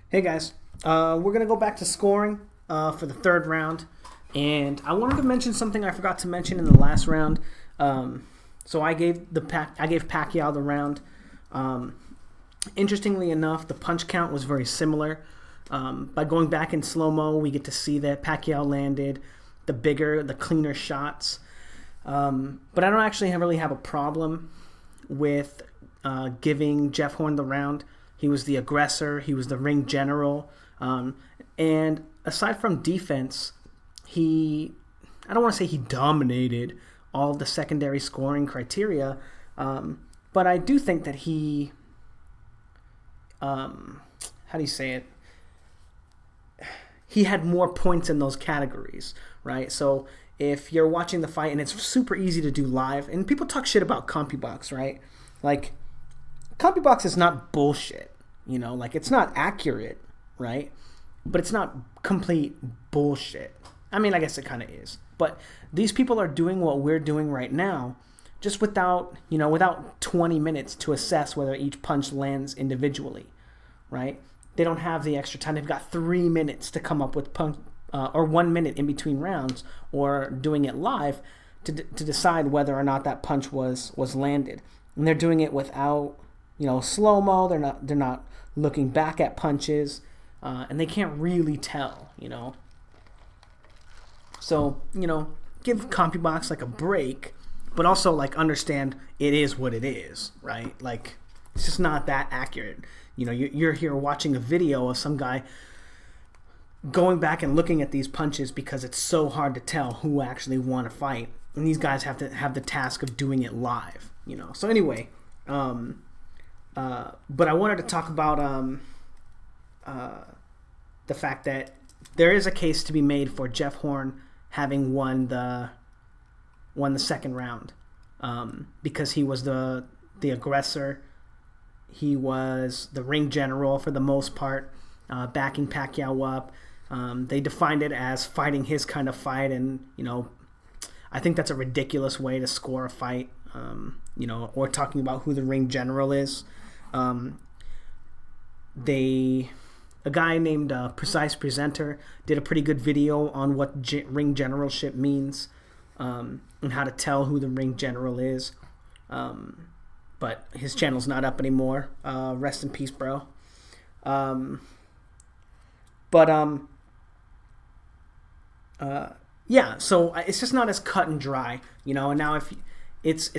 Hey guys, we're gonna go back to scoring for the third round, and I wanted to mention something I forgot to mention in the last round. So I gave Pacquiao the round. Um, Interestingly enough, the punch count was very similar. By going back in slow mo, we get to see that Pacquiao landed the bigger, the cleaner shots. But I don't actually really have a problem with giving Jeff Horn the round. He was the aggressor. He was the ring general. And aside from defense, I don't want to say he dominated all the secondary scoring criteria, but I do think that how do you say it? He had more points in those categories, right? So if you're watching the fight and it's super easy to do live, and people talk shit about CompuBox, right? Like, CompuBox is not bullshit, like it's not accurate, right? But it's not complete bullshit. I mean, I guess it kind of is. But these people are doing what we're doing right now, just without 20 minutes to assess whether each punch lands individually, right? They don't have the extra time. They've got 3 minutes to come up with punch, or 1 minute in between rounds, or doing it live to decide whether or not that punch was landed. And they're doing it without slow mo. They're not looking back at punches, and they can't really tell. So give CompuBox like a break, but also like understand it is what it is, right? Like it's just not that accurate. You're here watching a video of some guy going back and looking at these punches because it's so hard to tell who actually won a fight, and these guys have to have the task of doing it live. So anyway, but I wanted to talk about the fact that there is a case to be made for Jeff Horn having won the second round, because he was the aggressor. He was the ring general for the most part, backing Pacquiao up. They defined it as fighting his kind of fight, and I think that's a ridiculous way to score a fight. Or talking about who the ring general is. A guy named Precise Presenter did a pretty good video on what ring generalship means, and how to tell who the ring general is. But his channel's not up anymore. Rest in peace, bro. Yeah. So it's just not as cut and dry, And now if it's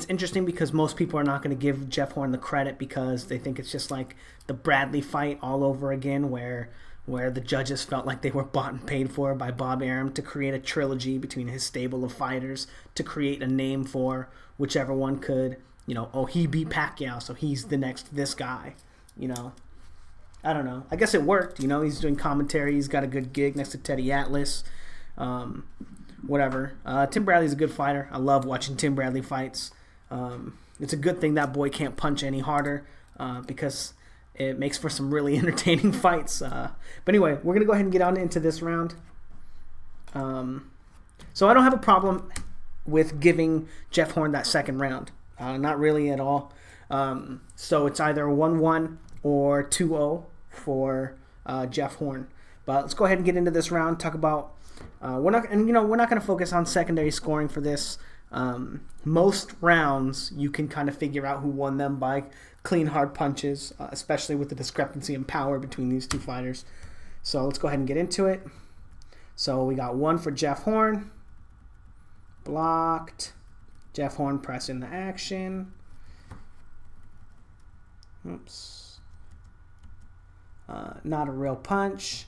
interesting because most people are not going to give Jeff Horn the credit because they think it's just like the Bradley fight all over again, where the judges felt like they were bought and paid for by Bob Arum to create a trilogy between his stable of fighters to create a name for whichever one could, he beat Pacquiao, so he's the next this guy, I don't know. I guess it worked, he's doing commentary, he's got a good gig next to Teddy Atlas. Whatever. Tim Bradley's a good fighter. I love watching Tim Bradley fights. It's a good thing that boy can't punch any harder, because it makes for some really entertaining fights. But anyway, we're going to go ahead and get on into this round. So I don't have a problem with giving Jeff Horn that second round. Not really at all. So it's either 1-1 or 2-0 for Jeff Horn. But let's go ahead and get into this round. Talk about we're not going to focus on secondary scoring for this. Most rounds you can kind of figure out who won them by clean hard punches, especially with the discrepancy in power between these two fighters. So let's go ahead and get into it. So we got one for Jeff Horn. Blocked. Jeff Horn press into action. Oops. Not a real punch.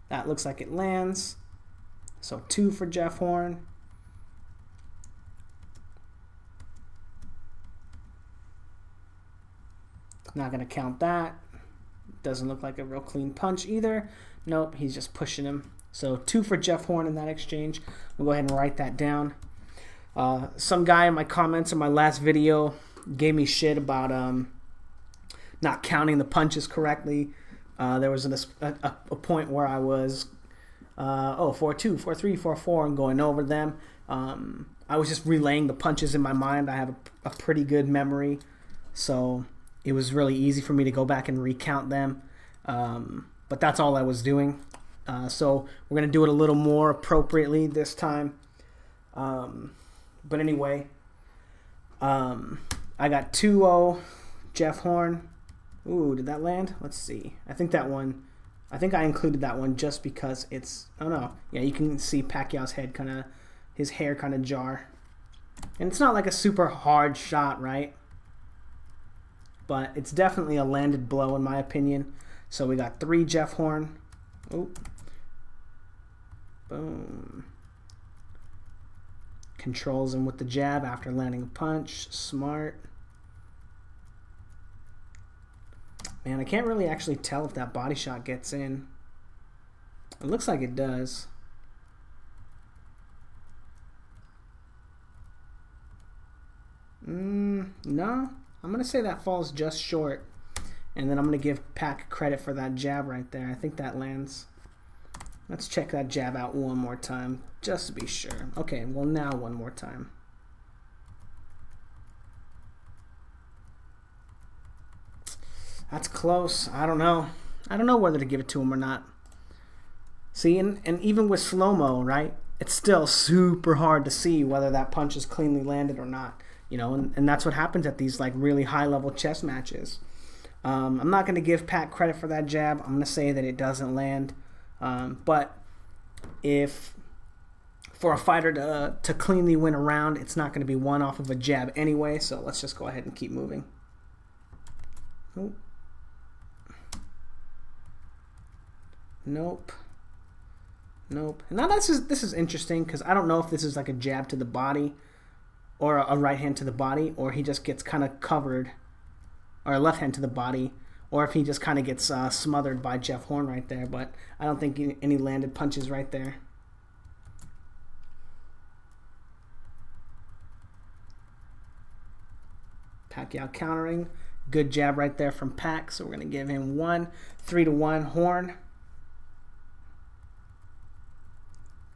That looks like it lands. So 2 for Jeff Horn. Not going to count that. Doesn't look like a real clean punch either. Nope, he's just pushing him. So 2 for Jeff Horn in that exchange. We'll go ahead and write that down. Some guy in my comments in my last video gave me shit about not counting the punches correctly. There was a point where I was 4-2, 4-3, 4-4, and going over them. I was just relaying the punches in my mind. I have a pretty good memory, so it was really easy for me to go back and recount them. but that's all I was doing. So we're going to do it a little more appropriately this time. But anyway, I got 2-0 Jeff Horn. Ooh, did that land? Let's see. I think I included that one just because it's, I don't know. Yeah, you can see Pacquiao's head his hair kind of jar. And it's not like a super hard shot, right? But it's definitely a landed blow in my opinion. So we got 3 Jeff Horn. Ooh. Boom. Controls him with the jab after landing a punch. Smart. Man, I can't really actually tell if that body shot gets in. It looks like it does. No. I'm going to say that falls just short. And then I'm going to give Pac credit for that jab right there. I think that lands. Let's check that jab out one more time, just to be sure. Okay, well now one more time. That's close. I don't know. I don't know whether to give it to him or not. See, and even with slow-mo, right, it's still super hard to see whether that punch is cleanly landed or not. You know, and that's what happens at these like really high-level chess matches. I'm not going to give Pat credit for that jab. I'm going to say that it doesn't land. But if for a fighter to cleanly win a round, it's not going to be one off of a jab anyway. So let's just go ahead and keep moving. Ooh. Nope. Nope. Now this is interesting because I don't know if this is like a jab to the body or a right hand to the body, or he just gets kind of covered, or a left hand to the body, or if he just kind of gets smothered by Jeff Horn right there. But I don't think any landed punches right there. Pacquiao countering. Good jab right there from Pac. So we're going to give him 3-1 Horn.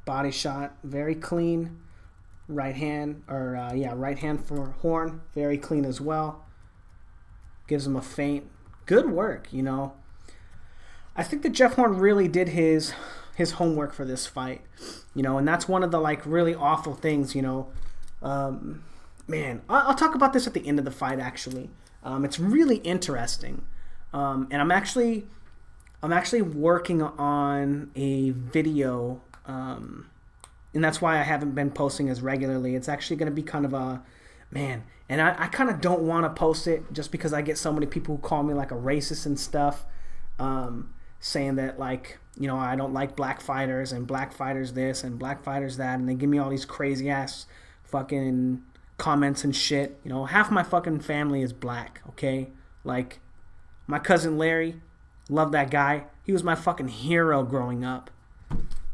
Body shot. Very clean. Right hand. Right hand for Horn. Very clean as well. Gives him a feint. Good work, you know. I think that Jeff Horn really did his homework for this fight, you know, and that's one of the like really awful things, you know. Man, I'll talk about this at the end of the fight actually. It's really interesting, and I'm actually working on a video, and that's why I haven't been posting as regularly. It's actually going to be kind of a man. And I kind of don't want to post it just because I get so many people who call me like a racist and stuff, saying that like, you know, I don't like black fighters and black fighters this and black fighters that. And they give me all these crazy ass fucking comments and shit. You know, half my fucking family is black, okay? Like my cousin Larry, love that guy. He was my fucking hero growing up.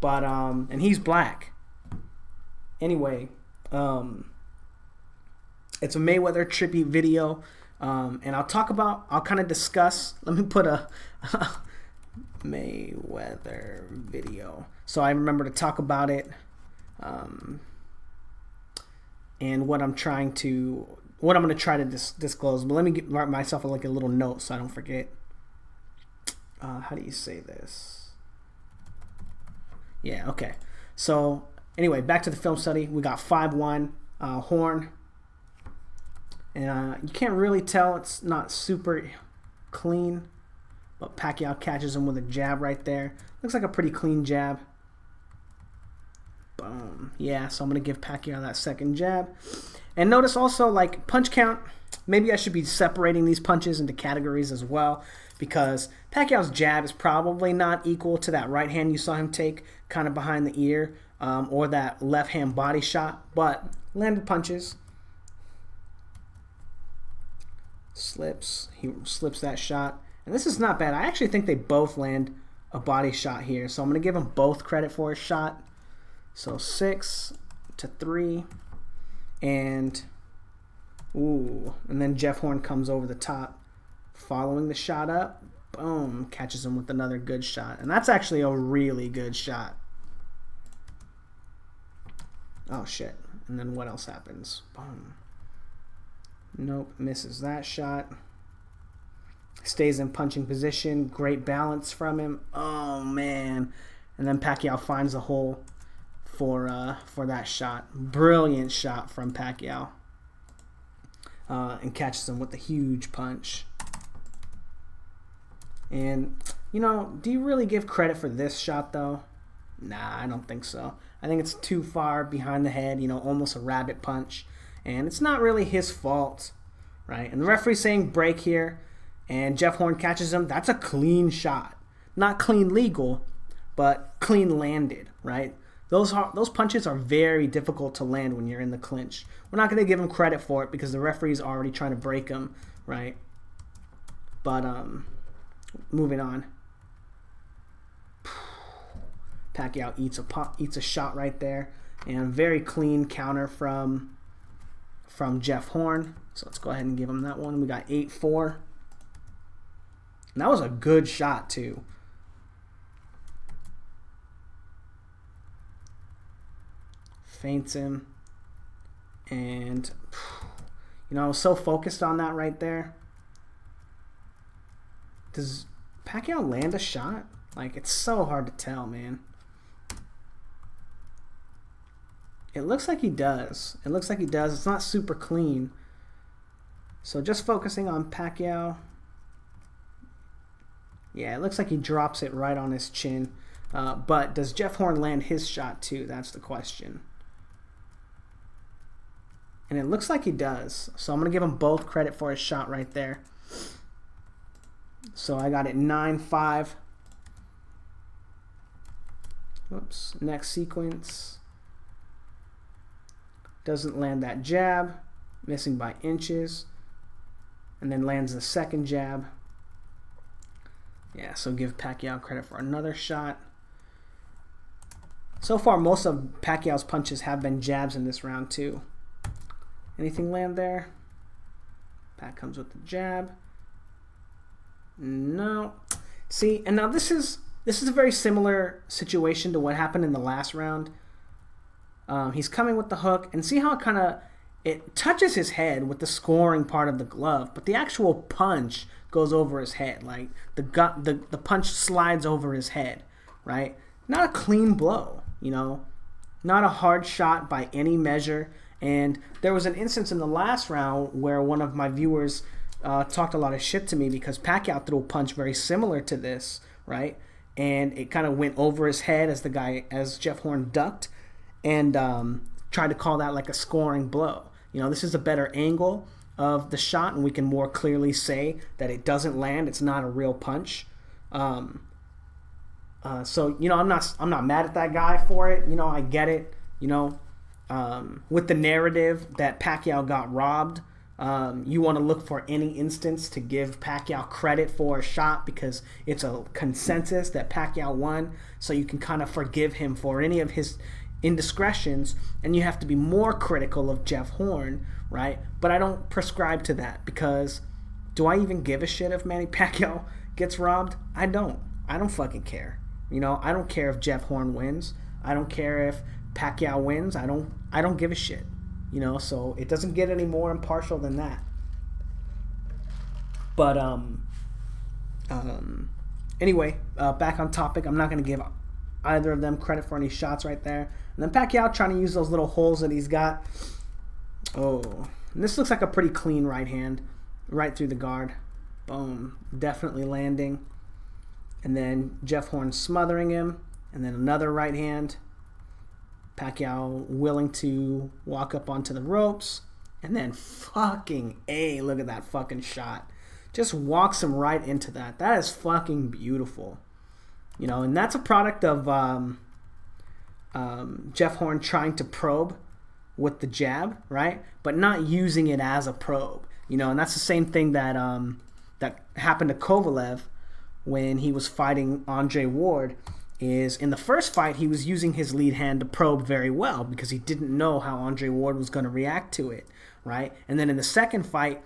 But, and he's black. Anyway, it's a Mayweather tribute video, and I'll kind of discuss. Let me put a Mayweather video so I remember to talk about it, and what I'm going to try to disclose. But let me write myself like a little note so I don't forget. How do you say this? Yeah, okay. So anyway, back to the film study. We got 5-1 Horn. And you can't really tell, it's not super clean, but Pacquiao catches him with a jab right there. Looks like a pretty clean jab. Boom. Yeah, so I'm going to give Pacquiao that second jab. And notice also, like, punch count. Maybe I should be separating these punches into categories as well, because Pacquiao's jab is probably not equal to that right hand you saw him take kind of behind the ear, or that left hand body shot, but landed punches. He slips that shot. And this is not bad. I actually think they both land a body shot here. So I'm going to give them both credit for a shot. So 6-3. And, ooh. And then Jeff Horn comes over the top. Following the shot up. Boom. Catches him with another good shot. And that's actually a really good shot. Oh, shit. And then what else happens? Boom. Nope, misses that shot. Stays in punching position. Great balance from him. Oh, man. And then Pacquiao finds a hole for that shot. Brilliant shot from Pacquiao. And catches him with a huge punch. And, you know, do you really give credit for this shot, though? Nah, I don't think so. I think it's too far behind the head, you know, almost a rabbit punch. And it's not really his fault, right? And the referee's saying break here, and Jeff Horn catches him. That's a clean shot. Not clean legal, but clean landed, right? Those punches are very difficult to land when you're in the clinch. We're not going to give him credit for it because the referee's already trying to break him, right? But, moving on. Pacquiao eats a shot right there, and very clean counter from Jeff Horn. So let's go ahead and give him that one. We got 8-4. And that was a good shot too. Feints him, and you know, I was so focused on that right there. Does Pacquiao land a shot? Like, it's so hard to tell, man. It looks like he does. It looks like he does. It's not super clean. So just focusing on Pacquiao. Yeah, it looks like he drops it right on his chin. But does Jeff Horn land his shot too? That's the question. And it looks like he does. So I'm going to give him both credit for his shot right there. So I got it 9-5. Whoops. Next sequence. Doesn't land that jab. Missing by inches. And then lands the second jab. Yeah, so give Pacquiao credit for another shot. So far, most of Pacquiao's punches have been jabs in this round too. Anything land there? Pac comes with the jab. No. See, and now this is a very similar situation to what happened in the last round. He's coming with the hook, and see how it touches his head with the scoring part of the glove, but the actual punch goes over his head. Like the punch slides over his head, right? Not a clean blow, you know, not a hard shot by any measure. And there was an instance in the last round where one of my viewers talked a lot of shit to me because Pacquiao threw a punch very similar to this, right? And it kind of went over his head as Jeff Horn ducked, and tried to call that like a scoring blow. You know, this is a better angle of the shot, and we can more clearly say that it doesn't land. It's not a real punch. So you know, I'm not mad at that guy for it. You know, I get it. You know, with the narrative that Pacquiao got robbed, you want to look for any instance to give Pacquiao credit for a shot because it's a consensus that Pacquiao won. So you can kind of forgive him for any of his indiscretions, and you have to be more critical of Jeff Horn, right? But I don't prescribe to that because do I even give a shit if Manny Pacquiao gets robbed? I don't fucking care. You know, I don't care if Jeff Horn wins. I don't care if Pacquiao wins. I don't give a shit. You know, so it doesn't get any more impartial than that. But anyway, back on topic. I'm not going to give either of them credit for any shots right there. And then Pacquiao trying to use those little holes that he's got. Oh, and this looks like a pretty clean right hand, right through the guard. Boom, definitely landing. And then Jeff Horn smothering him, and then another right hand. Pacquiao willing to walk up onto the ropes, and then fucking A, look at that fucking shot. Just walks him right into that. That is fucking beautiful. You know, and that's a product of Jeff Horn trying to probe with the jab, right? But not using it as a probe. You know, and that's the same thing that that happened to Kovalev when he was fighting Andre Ward. Is in the first fight he was using his lead hand to probe very well because he didn't know how Andre Ward was going to react to it, right? And then in the second fight,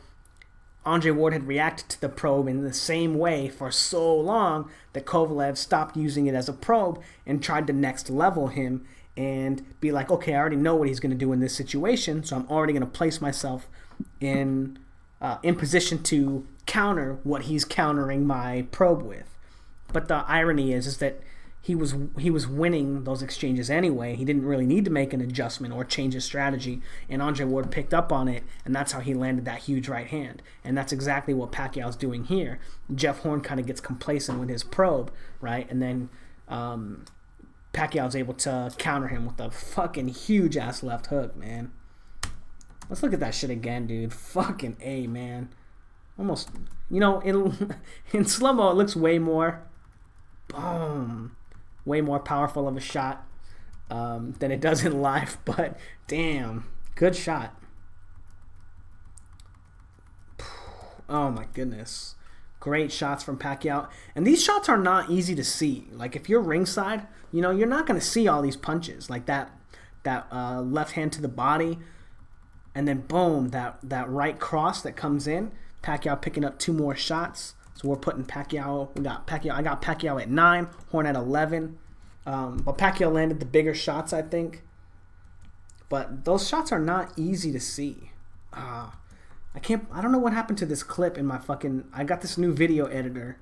Andre Ward had reacted to the probe in the same way for so long that Kovalev stopped using it as a probe and tried to next level him and be like, okay, I already know what he's going to do in this situation, so I'm already going to place myself in in position to counter what he's countering my probe with. But the irony is that he was winning those exchanges anyway. He didn't really need to make an adjustment or change his strategy, and Andre Ward picked up on it, and that's how he landed that huge right hand. And that's exactly what Pacquiao's doing here. Jeff Horn kind of gets complacent with his probe, right? And then Pacquiao's able to counter him with a fucking huge ass left hook, man. Let's look at that shit again, dude. Fucking A, man. Almost, in slow-mo it looks way more, boom, way more powerful of a shot than it does in live, but damn, good shot. Oh my goodness. Great shots from Pacquiao. And these shots are not easy to see. Like if you're ringside, you're not going to see all these punches. Like that left hand to the body, and then boom, that right cross that comes in. Pacquiao picking up 2 more shots. So we're putting Pacquiao. I got Pacquiao at 9, Horn at 11. But Pacquiao landed the bigger shots, I think. But those shots are not easy to see. I don't know what happened to this clip in my fucking. I got this new video editor.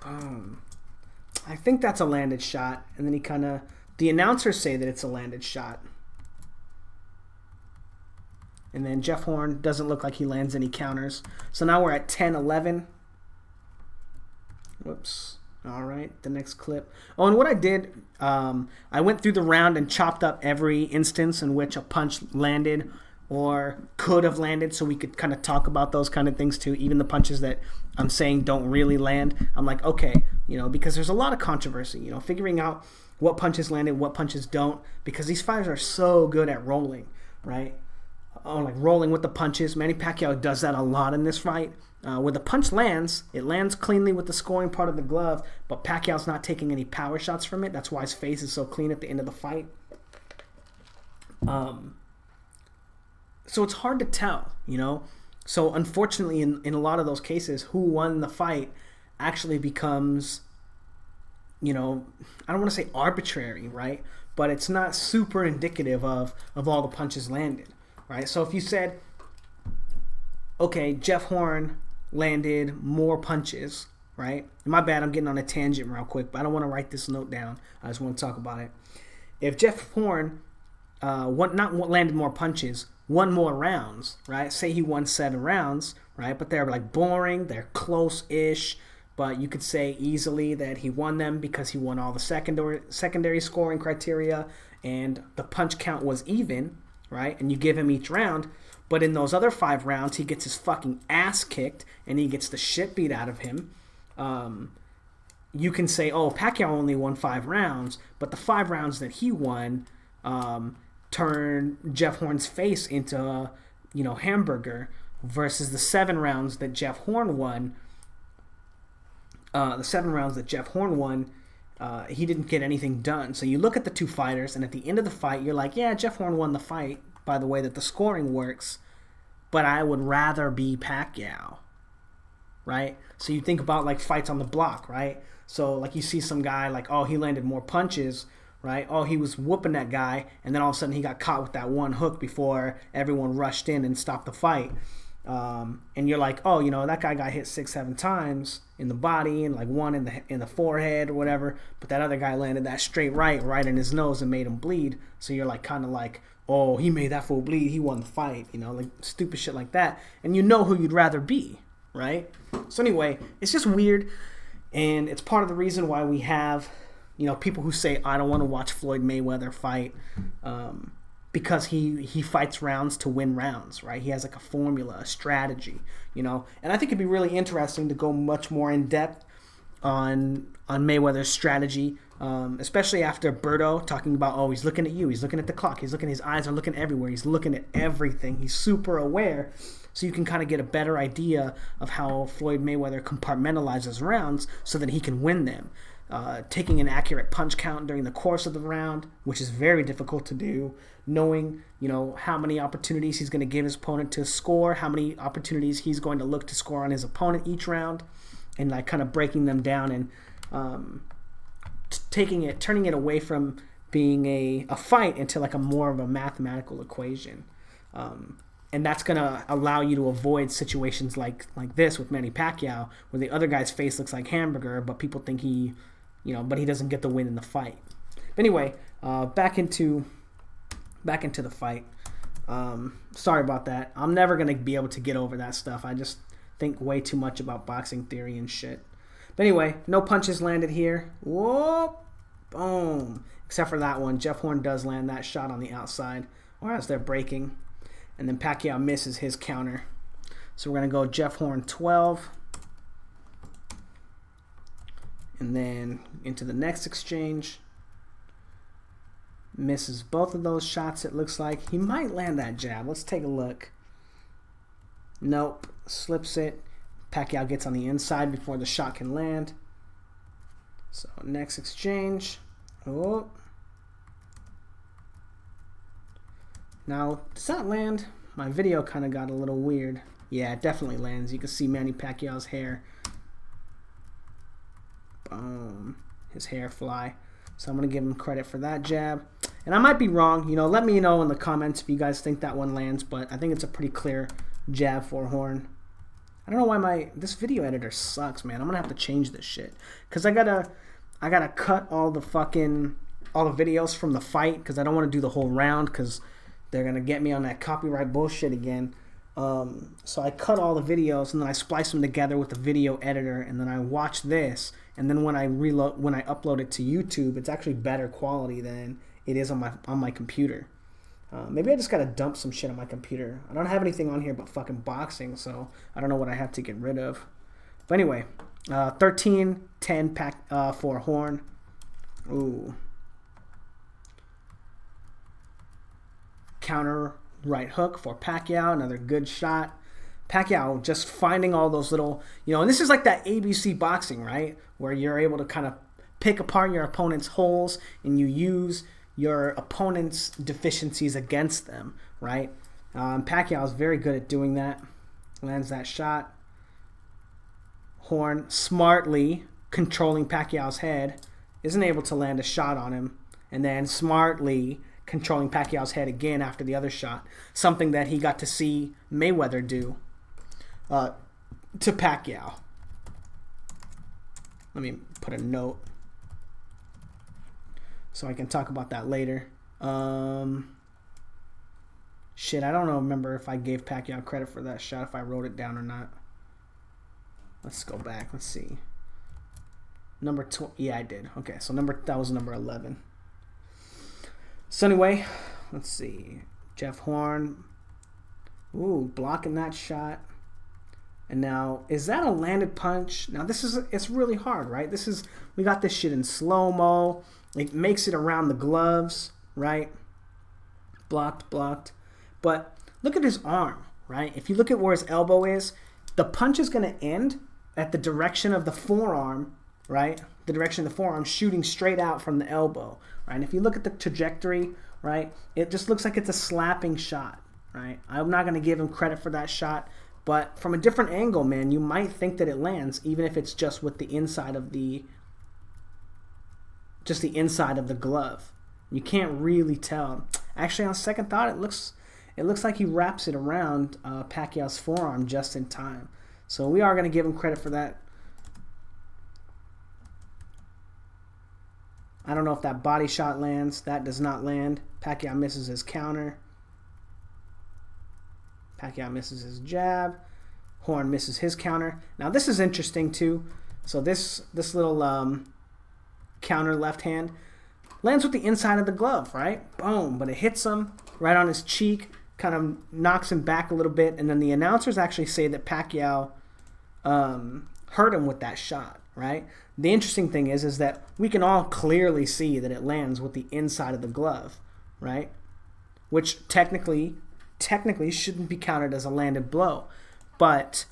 I think that's a landed shot, and then the announcers say that it's a landed shot. And then Jeff Horn doesn't look like he lands any counters. So now we're at 10-11. Whoops. All right, the next clip. Oh, and what I did, I went through the round and chopped up every instance in which a punch landed or could have landed, so we could kind of talk about those kind of things too, even the punches that I'm saying don't really land. I'm like, okay, because there's a lot of controversy, figuring out what punches landed, what punches don't, because these fighters are so good at rolling, right? Like rolling with the punches. Manny Pacquiao does that a lot in this fight. Where the punch lands, it lands cleanly with the scoring part of the glove, but Pacquiao's not taking any power shots from it. That's why his face is so clean at the end of the fight. So it's hard to tell, So unfortunately, in a lot of those cases, who won the fight actually becomes, I don't want to say arbitrary, right? But it's not super indicative of all the punches landed. Right, so if you said, okay, Jeff Horn landed more punches, right? My bad, I'm getting on a tangent real quick, but I don't want to write this note down. I just want to talk about it. If Jeff Horn landed more punches, won more rounds, right? Say he won 7 rounds, right? But they're like boring, they're close-ish, but you could say easily that he won them because he won all the secondary scoring criteria, and the punch count was even, right? And you give him each round, but in those other 5 rounds, he gets his fucking ass kicked and he gets the shit beat out of him. You can say, oh, Pacquiao only won 5 rounds, but the 5 rounds that he won turned Jeff Horn's face into a, hamburger, versus the 7 rounds that Jeff Horn won. He didn't get anything done. So you look at the 2 fighters, and at the end of the fight, you're like, yeah, Jeff Horn won the fight by the way that the scoring works, but I would rather be Pacquiao, right? So you think about like fights on the block, right? So like you see some guy like, oh, he landed more punches, right? Oh, he was whooping that guy, and then all of a sudden he got caught with that one hook before everyone rushed in and stopped the fight. And you're like, oh, that guy got hit 6-7 times in the body and like 1 in the forehead or whatever, but that other guy landed that straight right in his nose and made him bleed. So you're like kind of like, oh, he made that fool bleed, he won the fight, like stupid shit like that. And you know who you'd rather be, right? So anyway, it's just weird, and it's part of the reason why we have, people who say, I don't want to watch Floyd Mayweather fight, because he fights rounds to win rounds, right? He has like a formula, a strategy, And I think it'd be really interesting to go much more in depth on Mayweather's strategy, especially after Berto talking about, oh, he's looking at you, he's looking at the clock, his eyes are looking everywhere, he's looking at everything, he's super aware. So you can kind of get a better idea of how Floyd Mayweather compartmentalizes rounds so that he can win them. Taking an accurate punch count during the course of the round, which is very difficult to do, knowing, how many opportunities he's going to give his opponent to score, how many opportunities he's going to look to score on his opponent each round, and like kind of breaking them down and turning it away from being a fight into like a more of a mathematical equation. and that's gonna allow you to avoid situations like this with Manny Pacquiao, where the other guy's face looks like hamburger, but people think he, but he doesn't get the win in the fight. But anyway, back into the fight. Sorry about that. I'm never gonna be able to get over that stuff. I just think way too much about boxing theory and shit. But anyway, no punches landed here. Whoop, boom. Except for that one. Jeff Horn does land that shot on the outside, or as they're breaking. And then Pacquiao misses his counter. So we're going to go Jeff Horn 12. And then into the next exchange. Misses both of those shots, it looks like. He might land that jab. Let's take a look. Nope. Slips it. Pacquiao gets on the inside before the shot can land. So next exchange. Oh. Now, does that land? My video kind of got a little weird. Yeah, it definitely lands. You can see Manny Pacquiao's hair. Boom. His hair fly. So I'm going to give him credit for that jab. And I might be wrong. Let me know in the comments if you guys think that one lands. But I think it's a pretty clear jab for Horn. I don't know why this video editor sucks, man. I'm going to have to change this shit. Because I gotta cut all the videos from the fight. Because I don't want to do the whole round. Because they're going to get me on that copyright bullshit again. So I cut all the videos and then I splice them together with the video editor, and then I watch this, and then when I upload it to YouTube, it's actually better quality than it is on my computer. Maybe I just gotta dump some shit on my computer. I don't have anything on here but fucking boxing, so I don't know what I have to get rid of. But anyway, 13-10 for Horn. Ooh. Counter right hook for Pacquiao, another good shot. Pacquiao just finding all those little, and this is like that ABC boxing, right? Where you're able to kind of pick apart your opponent's holes and you use your opponent's deficiencies against them, right? Pacquiao is very good at doing that. Lands that shot. Horn smartly controlling Pacquiao's head, isn't able to land a shot on him, and then smartly controlling Pacquiao's head again after the other shot. Something that he got to see Mayweather do to Pacquiao. Let me put a note so I can talk about that later. Shit, I don't remember if I gave Pacquiao credit for that shot, if I wrote it down or not. Let's go back. Let's see. Number 12. Yeah, I did. Okay, so that was number 11. So anyway, let's see. Jeff Horn. Ooh, blocking that shot. And now, is that a landed punch? Now it's really hard, right? We got this shit in slow-mo. It makes it around the gloves, right? Blocked. But look at his arm, right? If you look at where his elbow is, the punch is going to end at the direction of the forearm, right? The direction of the forearm shooting straight out from the elbow, right? And if you look at the trajectory, right, it just looks like it's a slapping shot, right? I'm not going to give him credit for that shot, but from a different angle, man, you might think that it lands, even if it's just with the inside of the glove. You can't really tell. Actually, on second thought, it looks like he wraps it around Pacquiao's forearm just in time. So we are going to give him credit for that. I don't know if that body shot lands. That does not land. Pacquiao misses his counter. Pacquiao misses his jab. Horn misses his counter. Now this is interesting too. So this little counter left hand lands with the inside of the glove, right? Boom. But it hits him right on his cheek, kind of knocks him back a little bit, and then the announcers actually say that Pacquiao hurt him with that shot, right? The interesting thing is that we can all clearly see that it lands with the inside of the glove, right? Which technically shouldn't be counted as a landed blow, but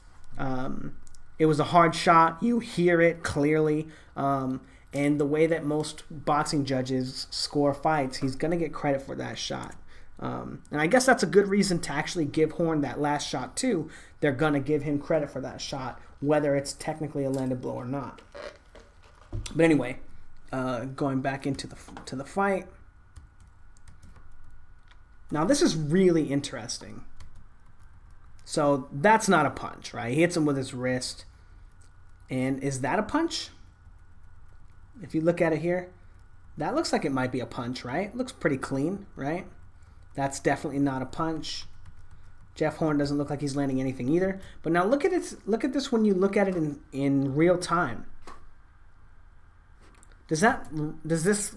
it was a hard shot. You hear it clearly, and the way that most boxing judges score fights, he's going to get credit for that shot. And I guess that's a good reason to actually give Horn that last shot too. They're going to give him credit for that shot, whether it's technically a landed blow or not. But anyway, going back into the fight. Now this is really interesting. So that's not a punch, right? He hits him with his wrist. And is that a punch? If you look at it here, that looks like it might be a punch, right? It looks pretty clean, right? That's definitely not a punch. Jeff Horn doesn't look like he's landing anything either. But now look at it. Look at this when you look at it in real time. Does this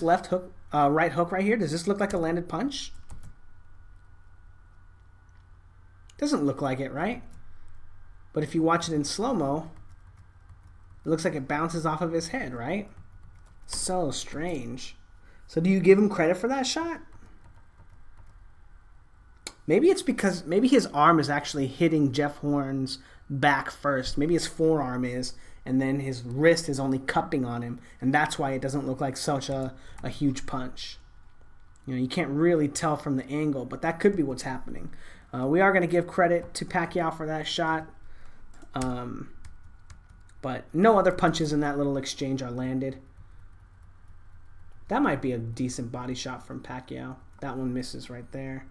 left hook, right hook right here, does this look like a landed punch? Doesn't look like it, right? But if you watch it in slow-mo, it looks like it bounces off of his head, right? So strange. So do you give him credit for that shot? Maybe it's because his arm is actually hitting Jeff Horn's back first. Maybe his forearm is, and then his wrist is only cupping on him, and that's why it doesn't look like such a huge punch. You know, you can't really tell from the angle, but that could be what's happening. We are going to give credit to Pacquiao for that shot, but no other punches in that little exchange are landed. That might be a decent body shot from Pacquiao. That one misses right there.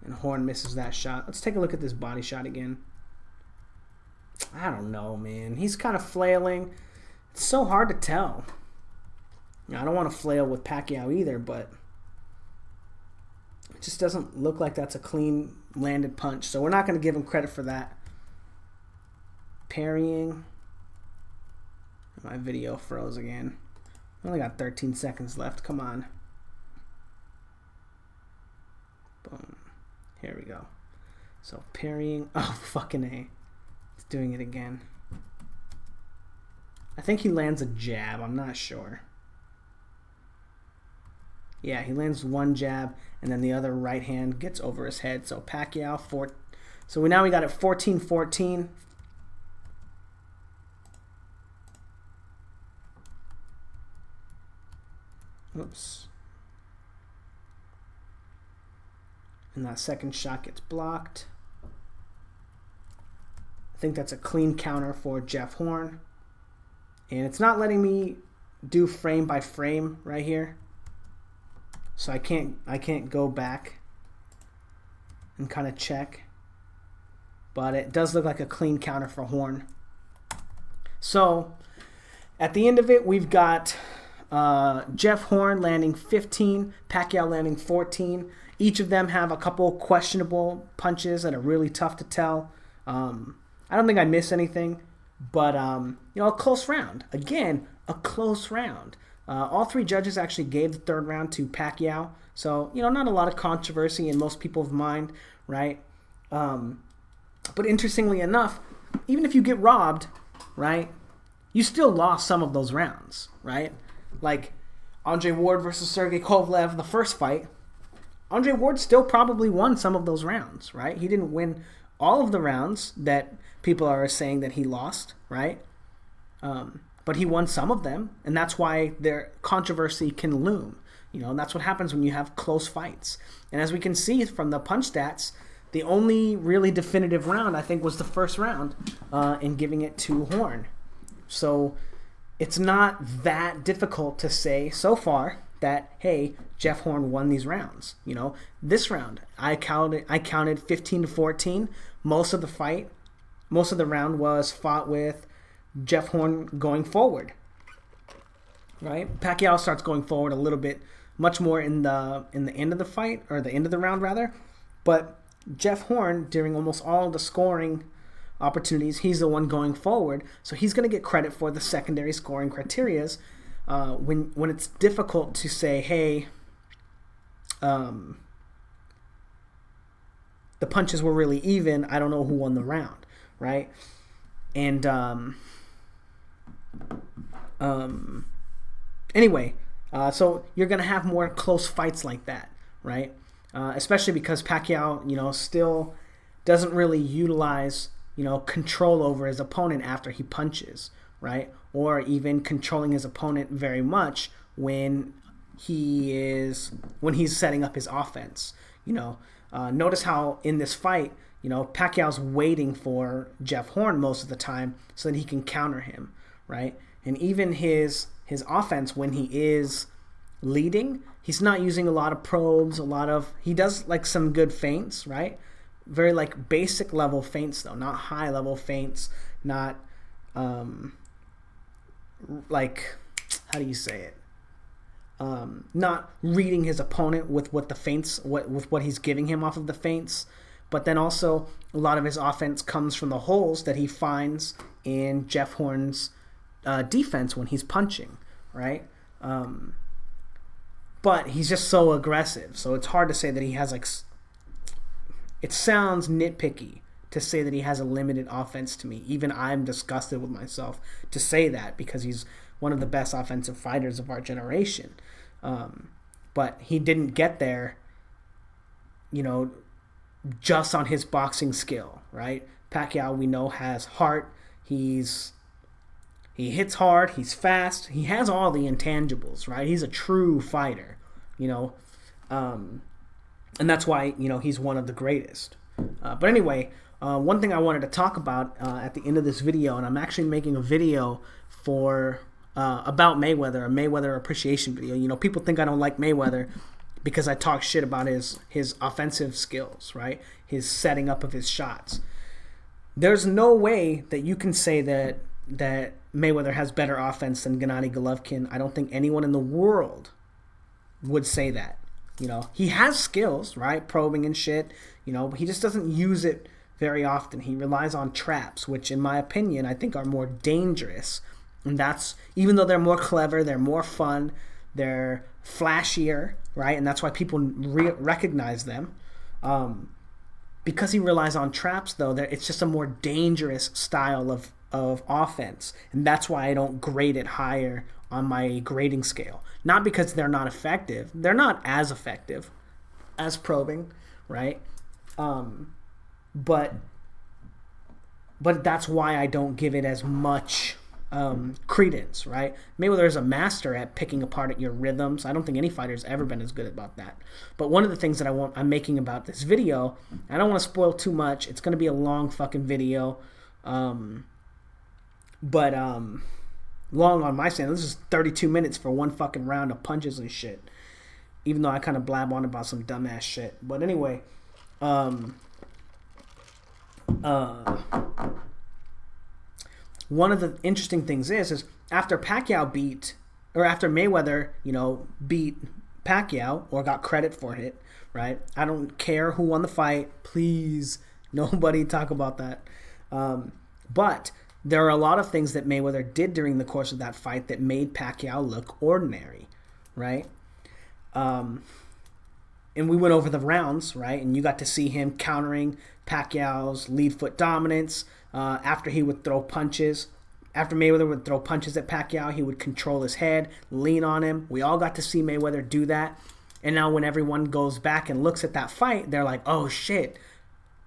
And Horn misses that shot. Let's take a look at this body shot again. I don't know, man. He's kind of flailing. It's so hard to tell. I don't want to flail with Pacquiao either, but it just doesn't look like that's a clean landed punch. So we're not going to give him credit for that. Parrying. My video froze again. I only got 13 seconds left. Come on. Boom. Here we go. So parrying. Oh, fucking A. It's doing it again. I think he lands a jab. I'm not sure. Yeah, he lands one jab, and then the other right hand gets over his head. So Pacquiao, so we got it 14-14. Oops. And that second shot gets blocked. I think that's a clean counter for Jeff Horn. And it's not letting me do frame by frame right here. So I can't go back and kind of check. But it does look like a clean counter for Horn. So at the end of it, we've got Jeff Horn landing 15, Pacquiao landing 14. Each of them have a couple questionable punches that are really tough to tell. I don't think I missed anything, but a close round. Again, a close round. All three judges actually gave the third round to Pacquiao, so not a lot of controversy in most people's mind, right? But interestingly enough, even if you get robbed, right, you still lost some of those rounds, right? Like Andre Ward versus Sergey Kovalev, the first fight. Andre Ward still probably won some of those rounds, right? He didn't win all of the rounds that people are saying that he lost, right? But he won some of them, and that's why their controversy can loom. And that's what happens when you have close fights. And as we can see from the punch stats, the only really definitive round, I think, was the first round in giving it to Horn. So it's not that difficult to say so far that, hey, Jeff Horn won these rounds. This round, I counted 15-14. Most of the round was fought with Jeff Horn going forward. Right? Pacquiao starts going forward a little bit, much more in the end of the fight, or the end of the round rather. But Jeff Horn, during almost all of the scoring opportunities, he's the one going forward. So he's going to get credit for the secondary scoring criterias. When it's difficult to say, hey, the punches were really even, I don't know who won the round, right? And anyway, so you're going to have more close fights like that, right? Especially because Pacquiao, still doesn't really utilize, control over his opponent after he punches, right? Or even controlling his opponent very much when he's setting up his offense. Notice how in this fight, Pacquiao's waiting for Jeff Horn most of the time so that he can counter him, right? And even his offense, when he is leading, he's not using a lot of probes, he does like some good feints, right? very like basic level feints though, not high level feints, not like, how do you say it? Not reading his opponent with what the feints, with what he's giving him off of the feints, but then also a lot of his offense comes from the holes that he finds in Jeff Horn's defense when he's punching, right? But he's just so aggressive, so it's hard to say that he has like. It sounds nitpicky to say that he has a limited offense to me. Even I'm disgusted with myself to say that because he's one of the best offensive fighters of our generation. But he didn't get there, just on his boxing skill, right? Pacquiao, we know, has heart. He hits hard. He's fast. He has all the intangibles, right? He's a true fighter, and that's why, he's one of the greatest. But anyway, one thing I wanted to talk about at the end of this video, and I'm actually making a video for about Mayweather, a Mayweather appreciation video. People think I don't like Mayweather because I talk shit about his offensive skills, right? His setting up of his shots. There's no way that you can say that Mayweather has better offense than Gennady Golovkin. I don't think anyone in the world would say that. He has skills, right? Probing and shit, but he just doesn't use it very often. He relies on traps, which in my opinion, I think are more dangerous. And that's, even though they're more clever, they're more fun, they're flashier, right? And that's why people recognize them. Because he relies on traps, though, it's just a more dangerous style of offense. And that's why I don't grade it higher on my grading scale. Not because they're not effective. They're not as effective as probing, right? But that's why I don't give it as much credence, right? Mayweather is a master at picking apart at your rhythms. I don't think any fighter's ever been as good about that. But one of the things that I'm making about this video, I don't want to spoil too much. It's going to be a long fucking video. Long on my stand. This is 32 minutes for one fucking round of punches and shit. Even though I kind of blab on about some dumbass shit. But anyway, one of the interesting things is after Mayweather, beat Pacquiao or got credit for it, right? I don't care who won the fight. Please, nobody talk about that. But there are a lot of things that Mayweather did during the course of that fight that made Pacquiao look ordinary, right? And we went over the rounds, right? And you got to see him countering Pacquiao's lead foot dominance after he would throw punches. After Mayweather would throw punches at Pacquiao, he would control his head, lean on him. We all got to see Mayweather do that. And now when everyone goes back and looks at that fight, they're like, oh shit,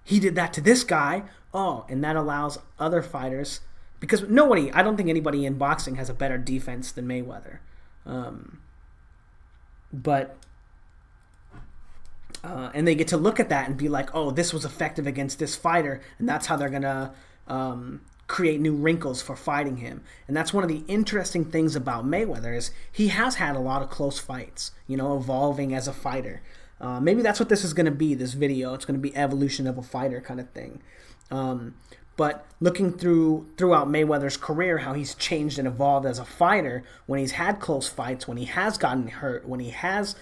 he did that to this guy. Oh, and that allows other fighters, because I don't think anybody in boxing has a better defense than Mayweather. And they get to look at that and be like, oh, this was effective against this fighter, and that's how they're going to create new wrinkles for fighting him. And that's one of the interesting things about Mayweather is he has had a lot of close fights, evolving as a fighter. Maybe that's what this is going to be, this video. It's going to be evolution of a fighter kind of thing. But looking throughout Mayweather's career, how he's changed and evolved as a fighter, when he's had close fights, when he has gotten hurt, when he has,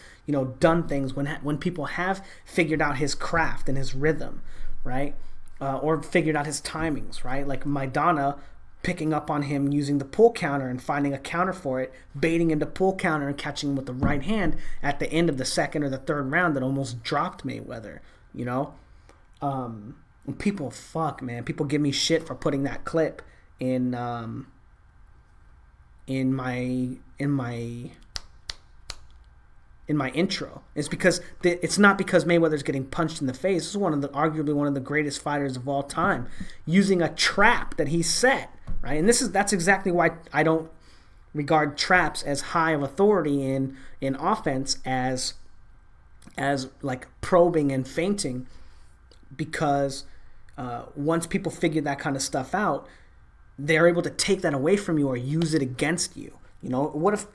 done things, when people have figured out his craft and his rhythm, right? Or figured out his timings, right? Like Maidana picking up on him using the pull counter and finding a counter for it, baiting him to pull counter and catching him with the right hand at the end of the second or the third round that almost dropped Mayweather, And people give me shit for putting that clip in my intro. It's because it's not because Mayweather's getting punched in the face. This is arguably one of the greatest fighters of all time, using a trap that he set, right? And that's exactly why I don't regard traps as high of authority in offense as like probing and feinting, because once people figure that kind of stuff out, they're able to take that away from you or use it against you. What if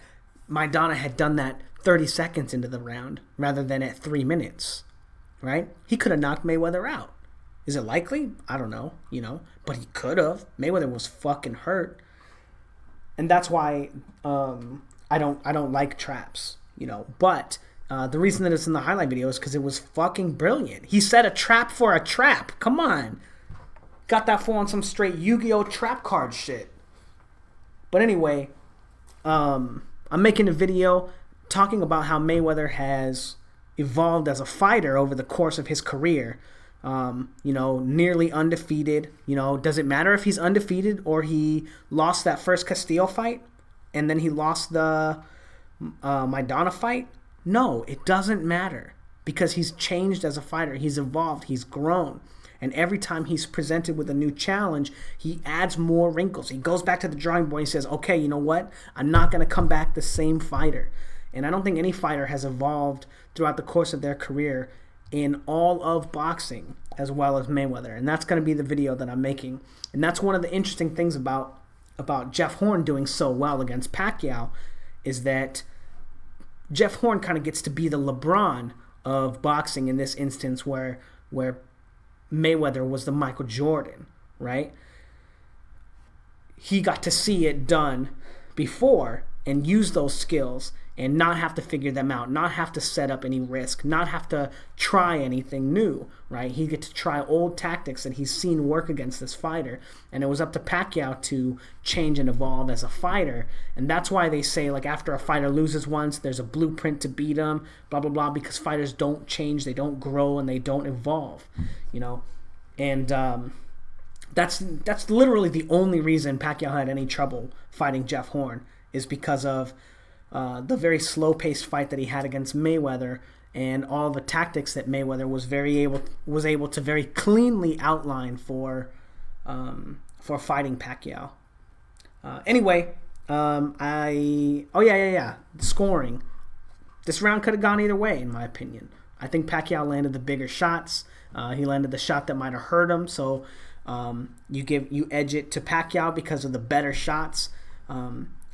Maidana had done that 30 seconds into the round rather than at 3 minutes, right? He could have knocked Mayweather out. Is it likely? I don't know, you know, but he could have. Mayweather was fucking hurt, and that's why I don't like traps, you know. But the reason that it's in the highlight video is because it was fucking brilliant. He set a trap for a trap. Come on, got that fool on some straight Yu-Gi-Oh trap card shit. But anyway, I'm making a video talking about how Mayweather has evolved as a fighter over the course of his career. You know, nearly undefeated. You know, does it matter if he's undefeated or he lost that first Castillo fight and then he lost the Maidana fight? No, it doesn't matter, because he's changed as a fighter. He's evolved. He's grown. And every time he's presented with a new challenge, he adds more wrinkles. He goes back to the drawing board. He says, okay, you know what? I'm not going to come back the same fighter. And I don't think any fighter has evolved throughout the course of their career in all of boxing as well as Mayweather. And that's going to be the video that I'm making. And that's one of the interesting things about Jeff Horn doing so well against Pacquiao, is that Jeff Horn kind of gets to be the LeBron of boxing in this instance, where Mayweather was the Michael Jordan, right? He got to see it done before and use those skills and not have to figure them out, not have to set up any risk, not have to try anything new, right? He get to try old tactics that he's seen work against this fighter, and it was up to Pacquiao to change and evolve as a fighter. And that's why they say, like, after a fighter loses once, there's a blueprint to beat him, blah, blah, blah, because fighters don't change, they don't grow, and they don't evolve, you know? And that's literally the only reason Pacquiao had any trouble fighting Jeff Horn, is because of the very slow-paced fight that he had against Mayweather, and all the tactics that Mayweather was able to very cleanly outline for fighting Pacquiao. Anyway, the scoring. This round could have gone either way, in my opinion. I think Pacquiao landed the bigger shots. He landed the shot that might have hurt him, so you edge it to Pacquiao because of the better shots.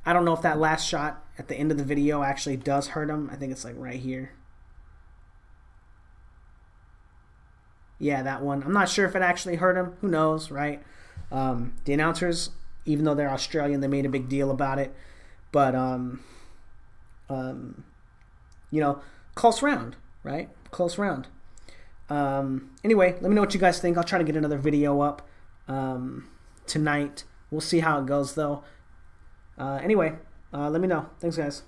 I don't know if that last shot at the end of the video actually does hurt him. I think it's like right here. Yeah, that one. I'm not sure if it actually hurt him. Who knows, right? The announcers, even though they're Australian, they made a big deal about it. But, you know, close round, right? Close round. Anyway, let me know what you guys think. I'll try to get another video up tonight. We'll see how it goes, though. Anyway, let me know. Thanks, guys.